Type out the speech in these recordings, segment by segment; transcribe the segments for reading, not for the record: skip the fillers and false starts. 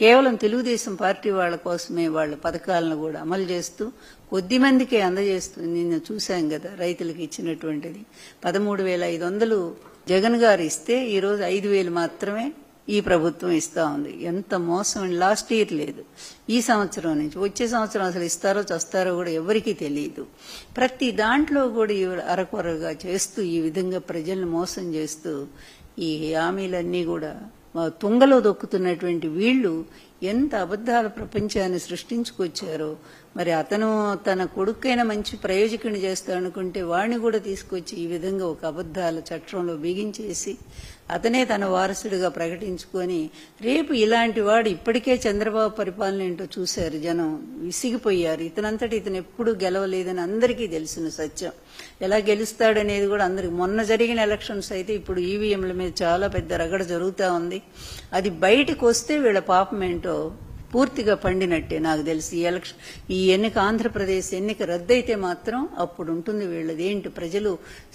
కేవలం తెలుగుదేశం పార్టీ వాళ్ళ కోసమే వాళ్ళ పథకాలను కూడా అమలు చేస్తూ కొద్ది మందికే అందజేస్తూ నిన్న చూశాం కదా రైతులకు ఇచ్చినటువంటిది 13,500 జగన్ గారు ఇస్తే ఈరోజు 5,000 మాత్రమే ఈ ప్రభుత్వం ఇస్తా ఉంది. ఎంత మోసం. లాస్ట్ ఇయర్ లేదు, ఈ సంవత్సరం నుంచి వచ్చే సంవత్సరం అసలు ఇస్తారో చస్తారో కూడా ఎవరికీ తెలియదు. ప్రతి దాంట్లో కూడా అరకొరగా చేస్తూ ఈ విధంగా ప్రజలను మోసం చేస్తూ ఈ హామీలన్నీ కూడా తుంగలో దొక్కుతున్నటువంటి వీళ్లు ఎంత అబద్ధాల ప్రపంచాన్ని సృష్టించుకొచ్చారో. మరి అతను తన కొడుకైనా మంచి ప్రయోజకుని చేస్తాడనుకుంటే వాడిని కూడా తీసుకొచ్చి ఈ విధంగా ఒక అబద్ధాల చట్టంలో బిగించేసి అతనే తన వారసుడిగా ప్రకటించుకొని రేపు ఇలాంటి వాడు ఇప్పటికే చంద్రబాబు పరిపాలన ఏంటో చూశారు జనం, విసిగిపోయారు. ఇతనంతటి ఇతను ఎప్పుడూ గెలవలేదని అందరికీ తెలిసిన సత్యం. ఎలా గెలుస్తాడనేది కూడా అందరికి మొన్న జరిగిన ఎలక్షన్స్ అయితే ఇప్పుడు ఈవీఎంల మీద చాలా పెద్ద రగడ జరుగుతూ ఉంది. అది బయటకు వస్తే వీళ్ళ పాపం ఏంటో పూర్తిగా పండినట్టే నాకు తెలిసి. ఈ ఎన్నిక ఆంధ్రప్రదేశ్ ఎన్నిక రద్దయితే మాత్రం అప్పుడు ఉంటుంది వీళ్ళది ఏంటి. ప్రజలు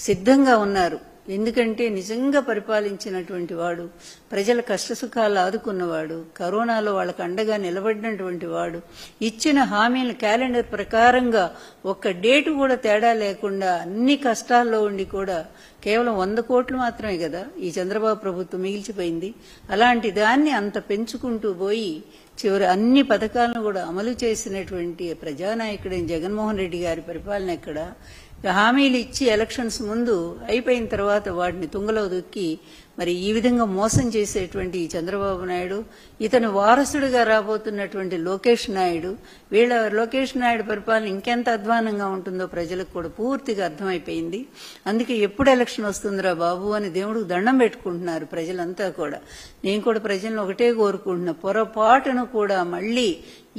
సిద్ధంగా ఉన్నారు. ఎందుకంటే నిజంగా పరిపాలించినటువంటి వాడు, ప్రజల కష్టసుఖాలు ఆదుకున్నవాడు, కరోనాలో వాళ్ళకు అండగా నిలబడినటువంటి వాడు, ఇచ్చిన హామీల క్యాలెండర్ ప్రకారంగా ఒక్క డేటు కూడా తేడా లేకుండా అన్ని కష్టాల్లో ఉండి కూడా కేవలం 100 కోట్లు మాత్రమే కదా ఈ చంద్రబాబు ప్రభుత్వం మిగిల్చిపోయింది. అలాంటి దాన్ని అంత పెంచుకుంటూ పోయి చివరి అన్ని పథకాలను కూడా అమలు చేసినటువంటి ప్రజానాయకుడైన జగన్మోహన్ రెడ్డి గారి పరిపాలన ఎక్కడ. హామీలు ఇచ్చి ఎలక్షన్స్ ముందు అయిపోయిన తర్వాత వాటిని తుంగలో దొక్కి మరి ఈ విధంగా మోసం చేసేటువంటి చంద్రబాబు నాయుడు, ఇతను వారసుడిగా రాబోతున్నటువంటి లోకేష్ నాయుడు, లోకేష్ నాయుడు పరిపాలన ఇంకెంత అధ్వానంగా ఉంటుందో ప్రజలకు కూడా పూర్తిగా అర్థమైపోయింది. అందుకే ఎప్పుడు ఎలక్షన్ వస్తుందిరా బాబు అని దేవుడికి దండం పెట్టుకుంటున్నారు ప్రజలంతా కూడా. నేను కూడా ప్రజలను ఒకటే కోరుకుంటున్నా, పొరపాటును కూడా మళ్లీ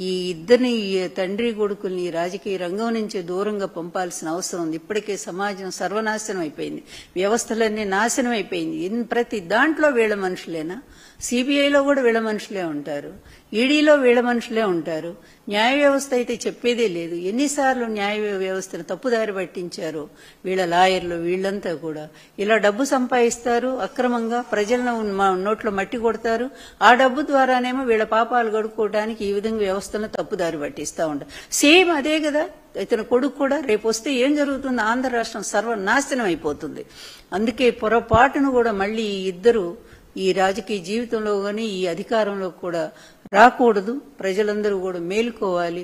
ఈ ఇద్దరిని తండ్రి కొడుకుల్ని రాజకీయ రంగం నుంచి దూరంగా పంపాల్సిన అవసరం ఉంది. ఇప్పటికే సమాజం సర్వనాశనం అయిపోయింది, వ్యవస్థలన్నీ నాశనం అయిపోయింది. ప్రతి దాంట్లో వీళ్ళ మనుషులేనా? సిబిఐలో కూడా వీళ్ళ మనుషులే ఉంటారు, ఈడీలో వీళ్ళ మనుషులే ఉంటారు. న్యాయ వ్యవస్థ అయితే చెప్పేదే లేదు. ఎన్నిసార్లు న్యాయ వ్యవస్థను తప్పుదారి పట్టించారు వీళ్ళ లాయర్లు, వీళ్ళంతా కూడా. ఇలా డబ్బు సంపాదిస్తారు అక్రమంగా, ప్రజలను నోట్లో మట్టి కొడతారు. ఆ డబ్బు ద్వారానేమో వీళ్ళ పాపాలు గడుపుకోవడానికి ఈ విధంగా వ్యవస్థను తప్పుదారి పట్టిస్తూ ఉంటారు. సేమ్ అదే కదా ఇతని కొడుకు కూడా. రేపు వస్తే ఏం జరుగుతుంది? ఆంధ్ర రాష్ట్రం సర్వనాశనం అయిపోతుంది. అందుకే పొరపాటును కూడా మళ్లీ ఇద్దరు ఈ రాజకీయ జీవితంలో గానీ ఈ అధికారంలో కూడా రాకూడదు. ప్రజలందరూ కూడా మేలుకోవాలి.